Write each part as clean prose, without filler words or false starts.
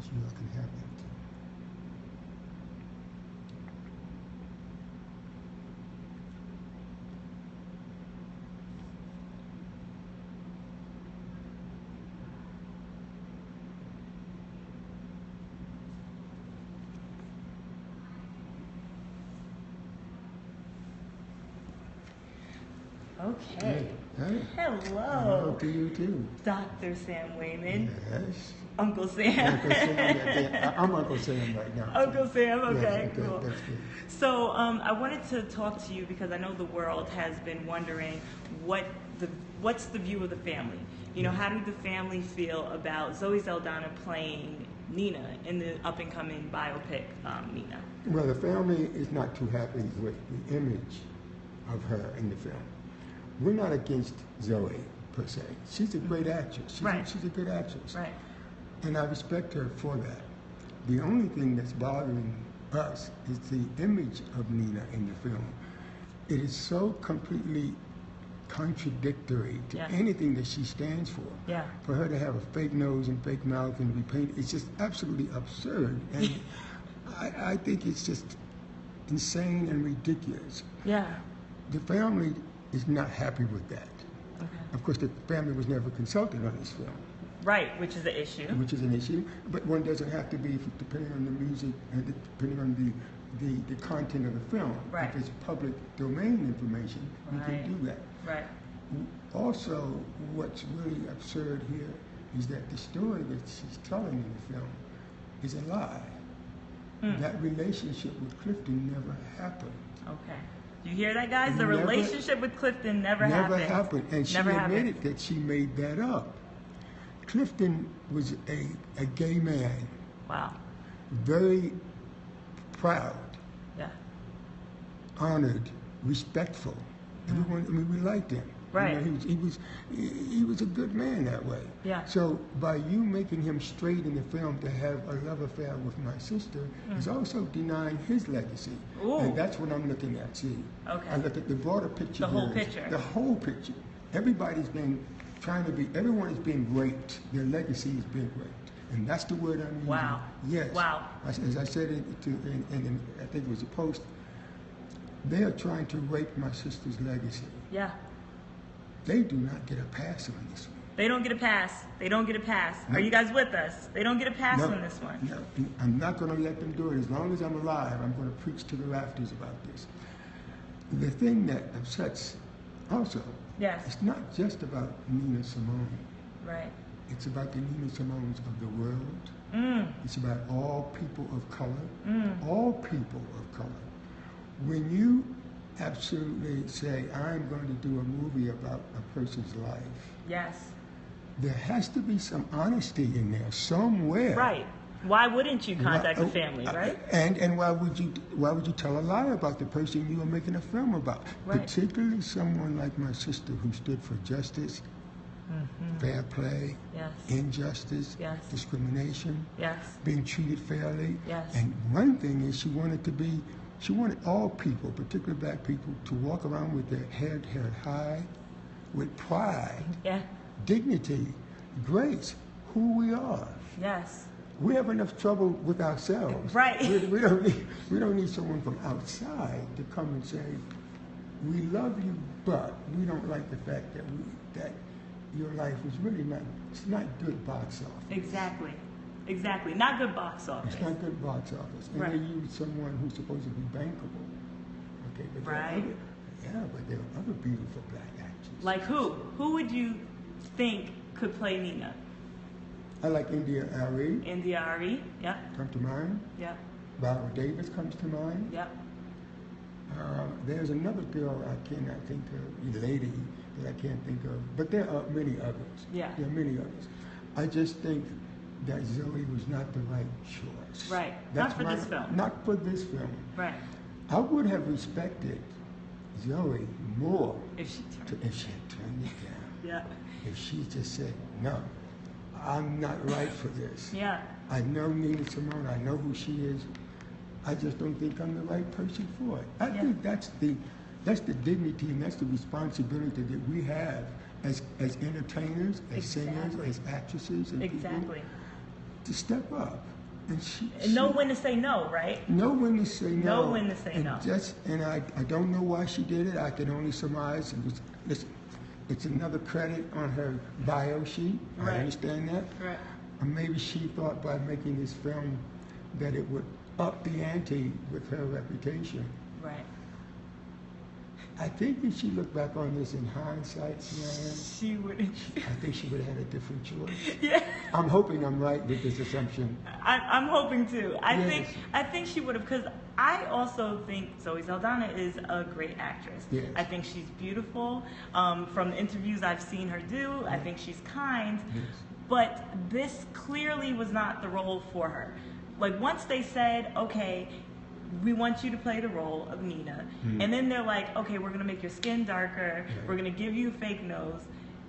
as you all can have that. Okay. Hey. Hello. Hello to you too. Dr. Sam Waymon. Yes. Uncle Sam. Uncle Sam. I'm Uncle Sam right now. Uncle Sam, okay, Yes, cool. That's good. So I wanted to talk to you because I know the world has been wondering what's the view of the family. You know, how did the family feel about Zoe Saldana playing Nina in the up-and-coming biopic, Nina? Well, the family is not too happy with the image of her in the film. We're not against Zoe, per se. She's a great actress. She's a good actress. Right. And I respect her for that. The only thing that's bothering us is the image of Nina in the film. It is so completely contradictory to anything that she stands for. Yeah. For her to have a fake nose and fake mouth and be painted, it's just absolutely absurd. And I think it's just insane and ridiculous. Yeah. The family is not happy with that. Okay. Of course, the family was never consulted on this film. Right, which is the issue. Which is an issue, but one doesn't have to be, depending on the music, depending on the content of the film. Right. If it's public domain information, you can do that. Right. Also, what's really absurd here is that the story that she's telling in the film is a lie. That relationship with Clifton never happened. Okay. You hear that, guys? The relationship with Clifton never happened. Never happened. And she admitted that she made that up. Clifton was a gay man. Wow. Very proud. Yeah. Honored, respectful. Everyone, I mean, we liked him. Right. You know, he was a good man that way. Yeah. So by you making him straight in the film to have a love affair with my sister is also denying his legacy. Ooh. And that's what I'm looking at. See. Okay. I look at the broader picture. The whole here. picture. The whole picture. Everybody's been everyone is being raped. Their legacy is being raped. And that's the word I'm using. Wow. Yes. Wow. As I said in I think it was a post, they are trying to rape my sister's legacy. Yeah. They do not get a pass on this one. They don't get a pass. They don't get a pass. No. Are you guys with us? They don't get a pass No, on this one. No, I'm not going to let them do it. As long as I'm alive, I'm going to preach to the rafters about this. The thing that upsets also, it's not just about Nina Simone. Right. It's about the Nina Simone's of the world. It's about all people of color. All people of color. When you absolutely say, I'm going to do a movie about a person's life. Yes. There has to be some honesty in there somewhere. Right. Why wouldn't you contact the family, right? And why would you tell a lie about the person you are making a film about? Right. Particularly someone like my sister who stood for justice, fair play, injustice, discrimination, being treated fairly. And one thing is she wanted all people, particularly black people, to walk around with their head held high, with pride, dignity, grace, who we are. Yes. We have enough trouble with ourselves. Right. We don't need someone from outside to come and say, we love you, but we don't like the fact that your life was really it's not good box office. Exactly. Exactly. Not good box office. It's not good box office. And they use someone who's supposed to be bankable. Okay, but but there are other beautiful black actors. Like who? Who would you think could play Nina? I like India Ari. India Ari, Come to mind. Yeah. Viola Davis comes to mind. Yeah. There's another girl I cannot think of, a lady that I can't think of, but there are many others. Yeah. There are many others. I just think that Zoe was not the right choice. Right. Not for this film. Not for this film. Right. I would have respected Zoe more if she had turned it down. Yeah. If she just said, no, I'm not right for this. Yeah. I know Nina Simone. I know who she is. I just don't think I'm the right person for it. I think that's the dignity and that's the responsibility that we have as entertainers, as singers, as actresses, and people. to step up. And know when to say no, right? Know when to say no. Know when to say no. And I don't know why she did it. I can only surmise it's another credit on her bio sheet. Right. I understand that. Right. Or maybe she thought by making this film that it would up the ante with her reputation. Right. I think if she looked back on this in hindsight, she would. I think she would have had a different choice. Yeah. I'm hoping I'm right with this assumption. I'm hoping too. I think she would have, because I also think Zoe Saldana is a great actress. Yes. I think she's beautiful. From the interviews I've seen her do, I think she's kind. Yes. But this clearly was not the role for her. Like, once they said, okay, we want you to play the role of Nina, and then they're like, okay, we're going to make your skin darker, we're going to give you a fake nose.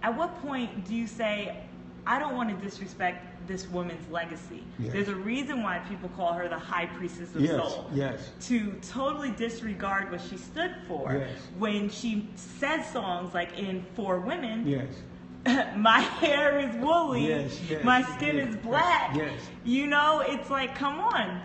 At what point do you say, I don't want to disrespect this woman's legacy? Yes. There's a reason why people call her the high priestess of soul. Yes. To totally disregard what she stood for when she says songs like in For Women, my hair is woolly, my skin is black. You know, it's like, come on.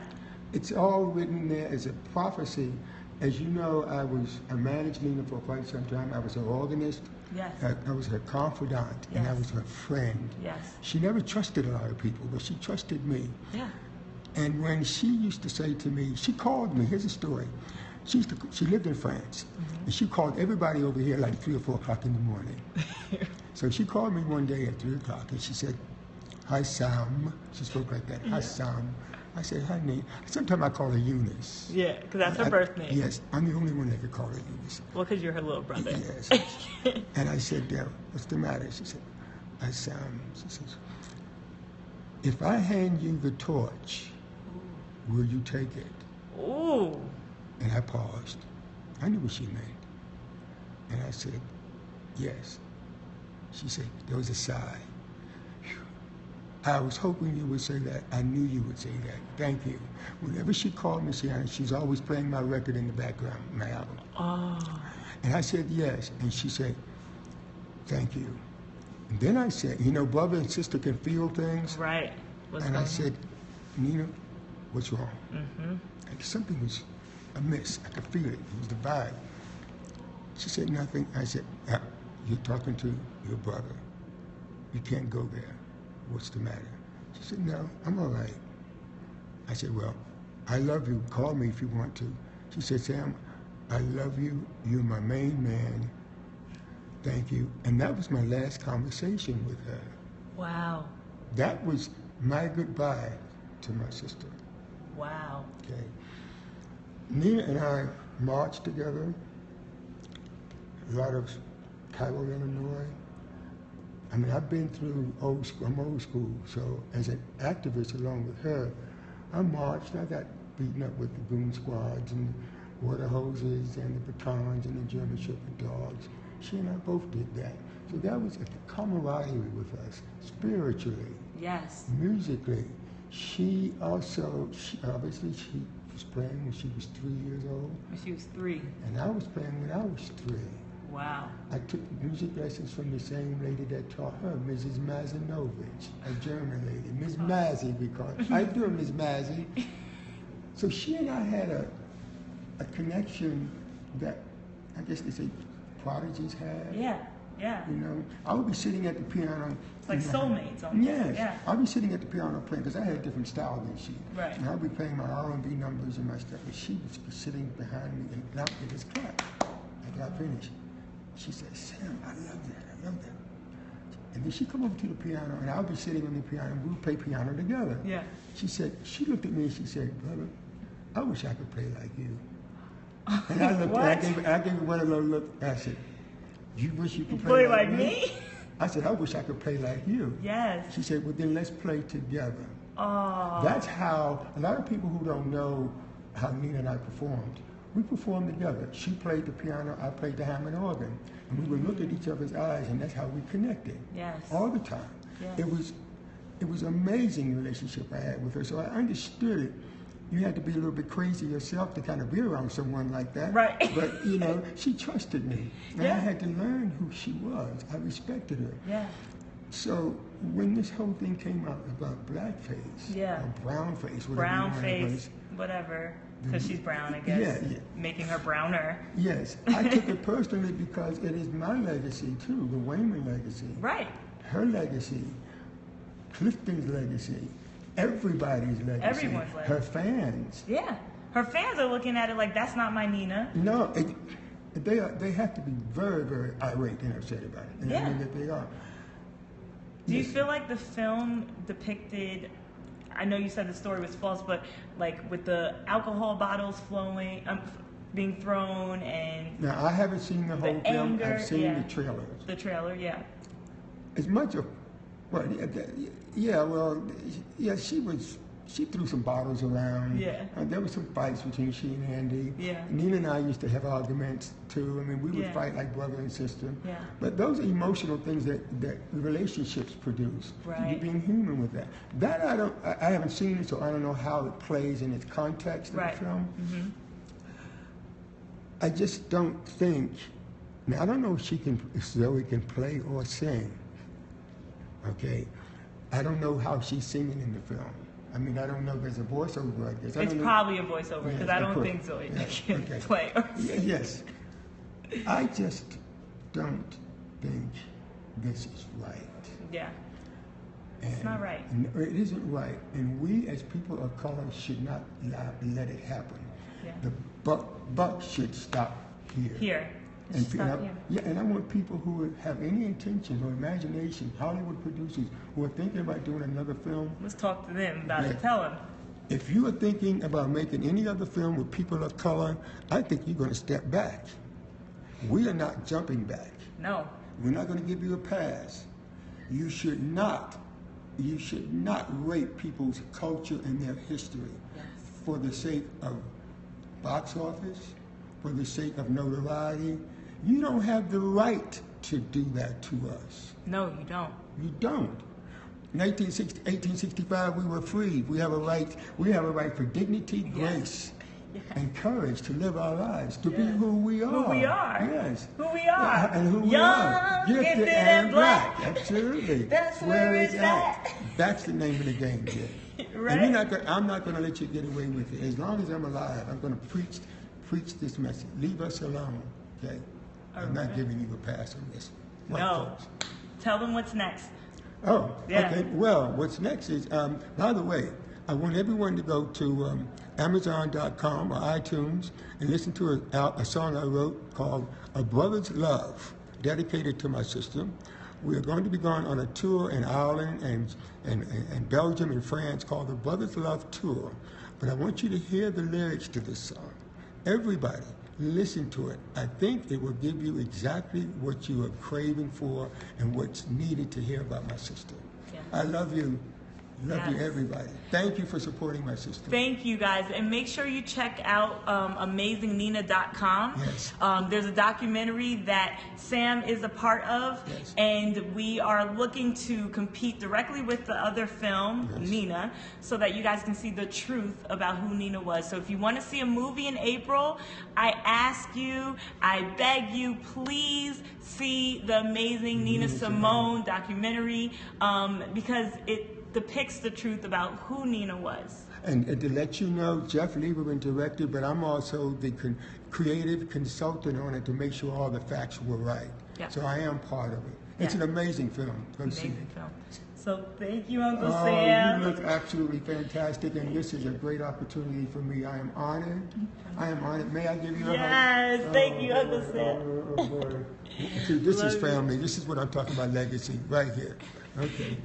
It's all written there as a prophecy. As you know, I managed Nina for quite some time. I was her organist. Yes. I was her confidant, and I was her friend. Yes. She never trusted a lot of people, but she trusted me. Yeah. And when she used to say to me, she called me, here's a story. She lived in France, and she called everybody over here like 3 or 4 o'clock in the morning. So she called me one day at 3 o'clock, and she said, hi, Sam. She spoke like that, hi, Sam. I said, hi, Nina. Sometimes I call her Eunice. Yeah, because that's her birth name. Yes, I'm the only one that could call her Eunice. Well, because you're her little brother. Yes. And I said, what's the matter? She said, hi, Sam. She says, if I hand you the torch, will you take it? Ooh. And I paused. I knew what she meant. And I said, yes. She said, there was a sigh. I was hoping you would say that. I knew you would say that. Thank you. Whenever she called me, she's always playing my record in the background, my album. Oh. And I said, yes. And she said, thank you. And then I said, brother and sister can feel things. Right. And I said, Nina, what's wrong? Like something was amiss. I could feel it. It was the vibe. She said nothing. I said, you're talking to your brother. You can't go there. What's the matter? She said, no, I'm all right. I said, well, I love you. Call me if you want to. She said, Sam, I love you. You're my main man. Thank you. And that was my last conversation with her. Wow. That was my goodbye to my sister. Wow. Okay. Nina and I marched together. A lot of Cairo, Illinois. I mean, I've been through old school. I'm old school, so as an activist along with her, I marched. I got beaten up with the goon squads and water hoses and the batons and the German Shepherd dogs. She and I both did that. So that was a camaraderie with us, spiritually. Yes. Musically. She obviously was playing when she was 3 years old. When she was 3. And I was playing when I was 3. Wow. I took music lessons from the same lady that taught her, Mrs. Mazinovich, a German lady. Miss Mazzy, we call her. How you doing, Miss Mazzy? So she and I had a connection that I guess they say prodigies have. Yeah, yeah. I would be sitting at the piano. It's like soulmates almost. Yes. Yeah. I'd be sitting at the piano playing, because I had a different style than she. Right. And I'd be playing my R&B numbers and my stuff, and she would be sitting behind me and I would just clap. I got finished. She said, Sam, I love that. And then she'd come over to the piano, and I would be sitting on the piano, and we would play piano together. Yeah. She looked at me and she said, brother, I wish I could play like you. And I looked, I gave her one of those looks. I said, you wish you could play like me? I said, I wish I could play like you. Yes. She said, well, then let's play together. Oh. That's how, a lot of people who don't know how Nina and I performed, we performed together. She played the piano, I played the Hammond organ. And we would look at each other's eyes, and that's how we connected. Yes. All the time. Yes. It was an amazing relationship I had with her. So I understood it. You had to be a little bit crazy yourself to kind of be around someone like that. Right. But, she trusted me. And I had to learn who she was. I respected her. Yeah. So when this whole thing came out about blackface, yeah, or brownface, whatever, because she's brown, I guess, making her browner. Yes, I took it personally because it is my legacy too, the Waymon legacy. Right. Her legacy, Clifton's legacy, everybody's legacy. Everyone's legacy. Her fans. Yeah, her fans are looking at it like that's not my Nina. No, they have to be very, very irate and upset about it. And I mean that they are. Do you feel like the film depicted, I know you said the story was false, but like with the alcohol bottles flowing, being thrown and... Now, I haven't seen the whole film. I've seen the trailers. The trailer, yeah. As much of, well, she threw some bottles around. Yeah. There were some fights between she and Andy. Yeah. Nina and I used to have arguments too. I mean, we would fight like brother and sister. Yeah. But those are emotional things that relationships produce. Right. You're being human with that. That I haven't seen it, so I don't know how it plays in its context of the film. Mm-hmm. I just don't think. Now I don't know if Zoe can play or sing. Okay. I don't know how she's singing in the film. I mean, I don't know if there's a voiceover, I guess. It's probably a voiceover, because I don't think Zoe can play or sing. Yes. I just don't think this is right. Yeah. And it's not right. It isn't right. And we, as people of color, should not let it happen. Yeah. The buck should stop here. Here. And I want people who have any intention or imagination, Hollywood producers who are thinking about doing another film. Let's talk to them about it. Tell them. If you are thinking about making any other film with people of color, I think you're going to step back. We are not jumping back. No. We're not going to give you a pass. You should not rape people's culture and their history for the sake of box office, for the sake of notoriety. You don't have the right to do that to us. No, you don't. You don't. In 1865, we were free. We have a right. We have a right for dignity, grace, and courage to live our lives, to be who we are. Who we are. Yes. Who we are. And who we are. Gifted and black. Absolutely. That's where it's at. That's the name of the game here. Right. And I'm not going to let you get away with it. As long as I'm alive, I'm going to preach this message. Leave us alone, okay? I'm not giving you a pass on this. No. Tell them what's next. Oh, okay. Well, what's next is, by the way, I want everyone to go to Amazon.com or iTunes and listen to a song I wrote called A Brother's Love, dedicated to my sister. We are going to be going on a tour in Ireland and Belgium and France called the Brother's Love Tour. But I want you to hear the lyrics to this song. Everybody, listen to it. I think it will give you exactly what you are craving for and what's needed to hear about my sister. Yeah. I love you. Love you, everybody. Thank you for supporting my sister. Thank you, guys. And make sure you check out AmazingNina.com. Yes. There's a documentary that Sam is a part of, and we are looking to compete directly with the other film, Nina, so that you guys can see the truth about who Nina was. So if you want to see a movie in April, I ask you, I beg you, please see the Amazing Nina Simone documentary, because it depicts the truth about who Nina was. And to let you know, Jeff Lieberman directed, but I'm also the creative consultant on it to make sure all the facts were right. Yeah. So I am part of it. It's an amazing film. Go see it. Film. So thank you, Uncle Sam. You look absolutely fantastic, and this is a great opportunity for me. I am honored. I am honored. May I give you a hug? Yes, thank you, Uncle Sam. See, this is family. This is what I'm talking about, legacy, right here. Okay.